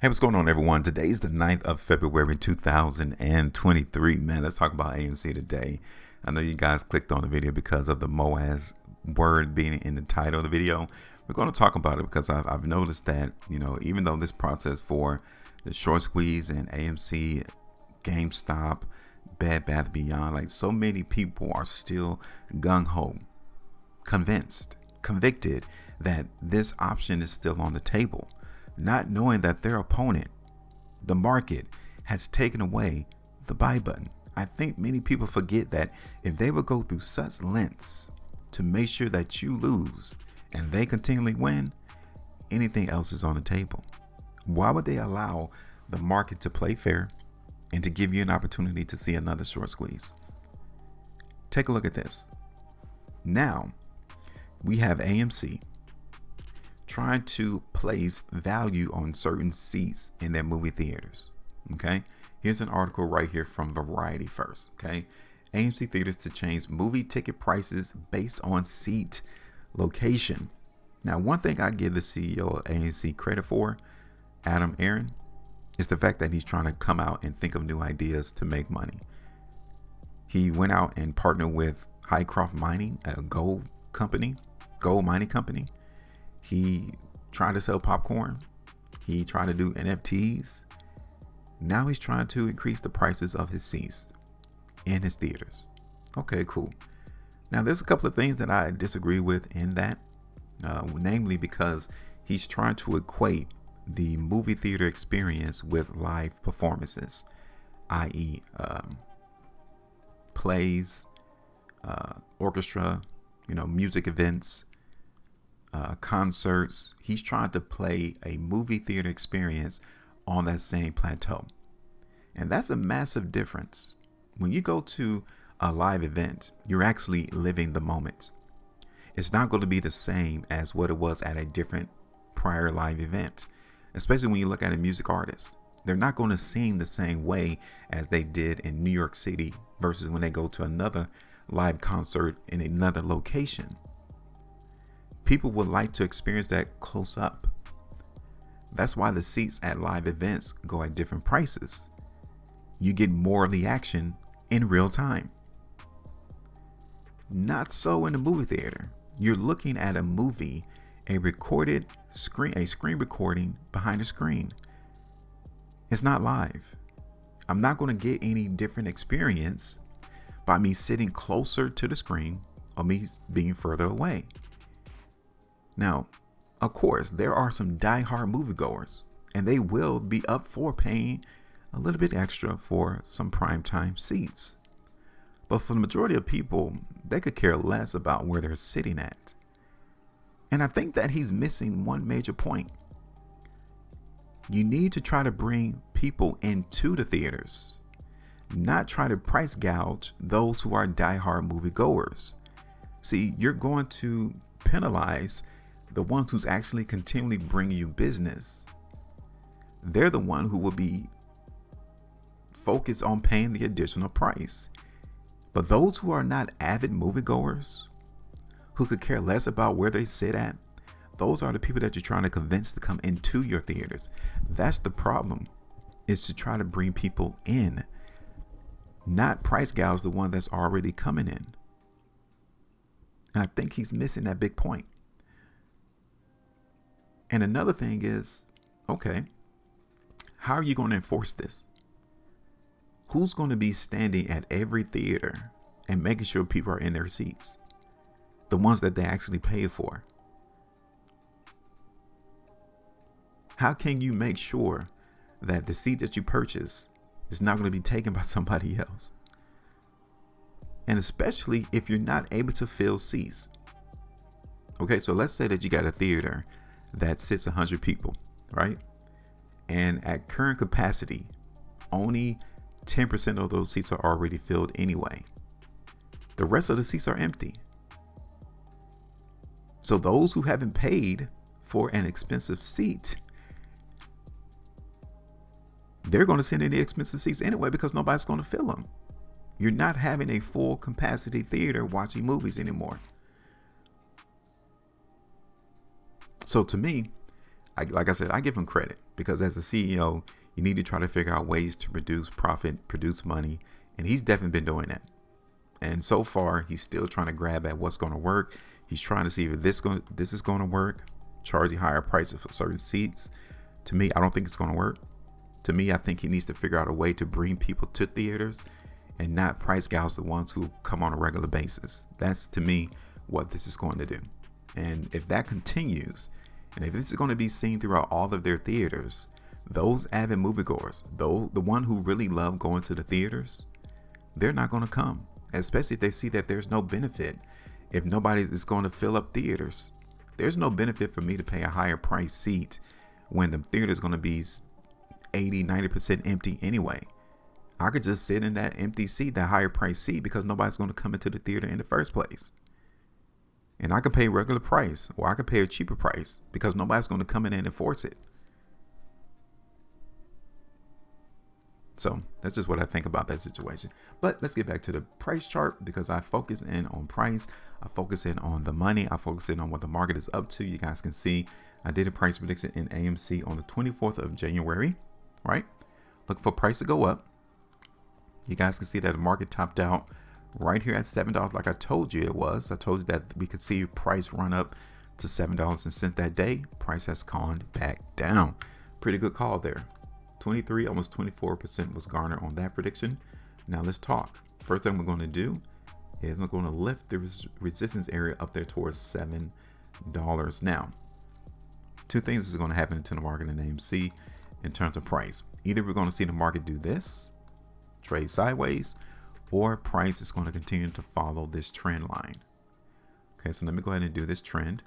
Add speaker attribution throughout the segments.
Speaker 1: Hey, what's going on, everyone? Today's the 9th of February, 2023. Man, let's talk about AMC today. I know you guys clicked on the video because of the MOASS word being in the title of the video. We're going to talk about it because I've noticed that, even though this process for the short squeeze and AMC, GameStop, Bed Bath & Beyond, like so many people are still gung-ho, convinced, convicted that this option is still on the table, not knowing that their opponent, the market, has taken away the buy button. I think many people forget that if they would go through such lengths to make sure that you lose and they continually win, anything else is on the table. Why would they allow the market to play fair and to give you an opportunity to see another short squeeze? Take a look at this. Now, we have AMC trying to place value on certain seats in their movie theaters. Okay, here's an article right here from Variety first. Okay, AMC theaters to change movie ticket prices based on seat location. Now, one thing I give the CEO of AMC credit for, Adam Aaron, is the fact that he's trying to come out and think of new ideas to make money. He went out and partnered with Highcroft Mining, a gold mining company. He tried to sell popcorn. He tried to do NFTs. Now he's trying to increase the prices of his seats in his theaters. Okay, cool. Now there's a couple of things that I disagree with in that, namely because he's trying to equate the movie theater experience with live performances, i.e. Plays, orchestra, music events, concerts. He's trying to play a movie theater experience on that same plateau. And that's a massive difference. When you go to a live event, you're actually living the moment. It's not going to be the same as what it was at a different prior live event, especially when you look at a music artist. They're not going to sing the same way as they did in New York City versus when they go to another live concert in another location. People would like to experience that close up. That's why the seats at live events go at different prices. You get more of the action in real time. Not so in the movie theater. You're looking at a movie, a screen recording behind a screen. It's not live. I'm not going to get any different experience by me sitting closer to the screen or me being further away. Now, of course, there are some die-hard moviegoers, and they will be up for paying a little bit extra for some primetime seats. But for the majority of people, they could care less about where they're sitting at. And I think that he's missing one major point. You need to try to bring people into the theaters, not try to price gouge those who are die-hard moviegoers. See, you're going to penalize the ones who's actually continually bringing you business. They're the one who will be focused on paying the additional price. But those who are not avid moviegoers, who could care less about where they sit at, those are the people that you're trying to convince to come into your theaters. That's the problem, is to try to bring people in, not price gouge the one that's already coming in. And I think he's missing that big point. And another thing is, okay, how are you going to enforce this? Who's going to be standing at every theater and making sure people are in their seats? The ones that they actually paid for. How can you make sure that the seat that you purchase is not going to be taken by somebody else? And especially if you're not able to fill seats. Okay, so let's say that you got a theater that sits 100 people, right? And at current capacity, only 10% of those seats are already filled anyway. The rest of the seats are empty. So those who haven't paid for an expensive seat, they're going to send in the expensive seats anyway because nobody's going to fill them. You're not having a full capacity theater watching movies anymore. So to me, like I said, I give him credit because as a CEO, you need to try to figure out ways to reduce profit, produce money. And he's definitely been doing that. And so far, he's still trying to grab at what's going to work. He's trying to see if this is going to work, charging higher prices for certain seats. To me, I don't think it's going to work. To me, I think he needs to figure out a way to bring people to theaters and not price gouge the ones who come on a regular basis. That's, to me, what this is going to do. And if that continues, and if this is going to be seen throughout all of their theaters, those avid moviegoers, though the one who really love going to the theaters, they're not going to come, especially if they see that there's no benefit. If nobody's is going to fill up theaters, there's no benefit for me to pay a higher price seat when the theater is going to be 80-90% empty anyway. I could just sit in that empty seat, that higher price seat, because nobody's going to come into the theater in the first place. And I could pay regular price, or I could pay a cheaper price because nobody's going to come in and force it. So that's just what I think about that situation. But let's get back to the price chart because I focus in on price. I focus in on the money. I focus in on what the market is up to. You guys can see I did a price prediction in AMC on the 24th of January, right? Look for price to go up. You guys can see that the market topped out right here at $7 like I told you it was. I told you that we could see price run up to $7, and since that day, price has gone back down. Pretty good call there. 23, almost 24% was garnered on that prediction. Now let's talk. First thing we're going to do is we're going to lift the resistance area up there towards $7. Now, two things is going to happen to the market in AMC in terms of price. Either we're going to see the market do this, trade sideways, or price is going to continue to follow this trend line. Okay, so let me go ahead and do this trend.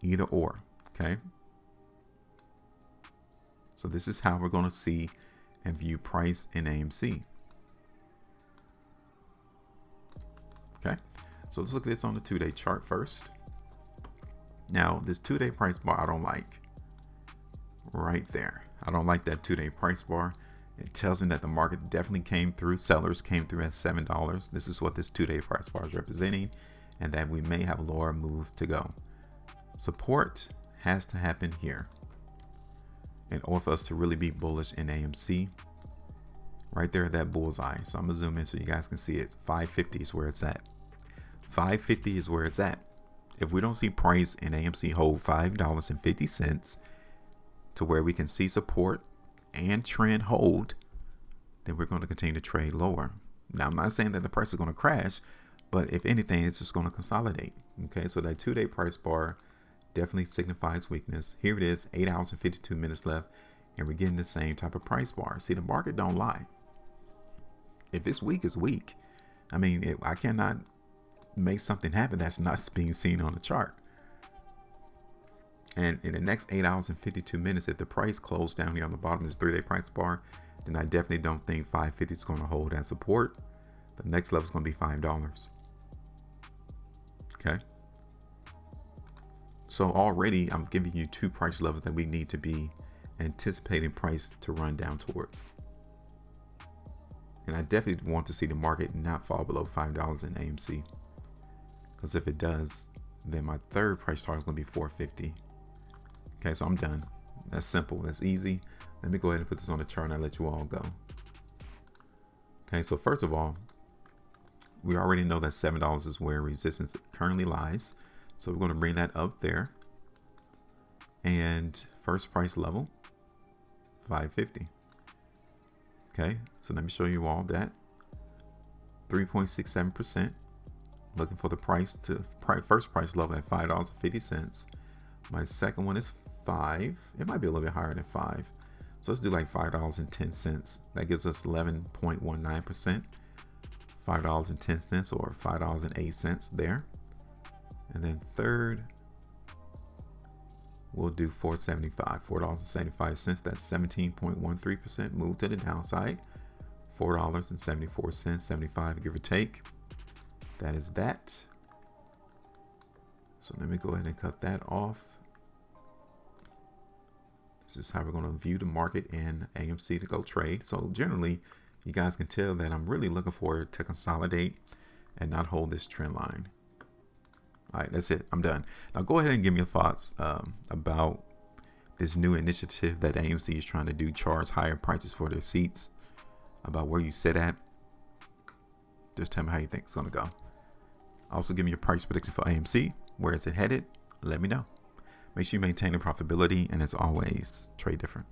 Speaker 1: Either or, okay? So this is how we're going to see and view price in AMC. Okay, so let's look at this on the 2-day chart first. Now, this 2-day price bar I don't like. Right there. I don't like that 2-day price bar. It tells me that the market definitely came through. Sellers came through at $7. This is what this 2-day price bar is representing, and that we may have a lower move to go. Support has to happen here in order for us to really be bullish in AMC. Right there at that bullseye. So I'm gonna zoom in so you guys can see it. 550 is where it's at. 550 is where it's at. If we don't see price in AMC hold $5.50 to where we can see support and trend hold, then we're going to continue to trade lower. Now, I'm not saying that the price is going to crash, but if anything, it's just going to consolidate. Okay, so that 2-day price bar definitely signifies weakness. Here it is, 8 hours and 52 minutes left, and we're getting the same type of price bar. See, the market don't lie. If it's weak, it's weak. I mean, I cannot make something happen that's not being seen on the chart. And in the next 8 hours and 52 minutes, if the price closed down here on the bottom of this 3-day price bar, then I definitely don't think 550 is going to hold as support. The next level is going to be $5. Okay. So already I'm giving you 2 price levels that we need to be anticipating price to run down towards. And I definitely want to see the market not fall below $5 in AMC. Because if it does, then my third price target is going to be $4.50. Okay, so I'm done. That's simple. That's easy. Let me go ahead and put this on the chart and I'll let you all go. Okay, so first of all, we already know that $7 is where resistance currently lies. So we're going to bring that up there. And first price level, $5.50. Okay, so let me show you all that. 3.67%. Looking for the price to first price level at $5.50. My second one is 5. It might be a little bit higher than 5. So let's do like $5.10. That gives us 11.19%. $5.10 or $5.08 there. And then third, we'll do $4.75. That's 17.13% move to the downside. $4.74, 75 give or take. That is that. So let me go ahead and cut that off. This is how we're going to view the market in AMC to go trade. So generally, you guys can tell that I'm really looking for it to consolidate and not hold this trend line. All right, that's it. I'm done. Now go ahead and give me your thoughts about this new initiative that AMC is trying to do, charge higher prices for their seats, about where you sit at. Just tell me how you think it's going to go. Also, give me your price prediction for AMC. Where is it headed? Let me know. Make sure you maintain the profitability, and as always, trade different.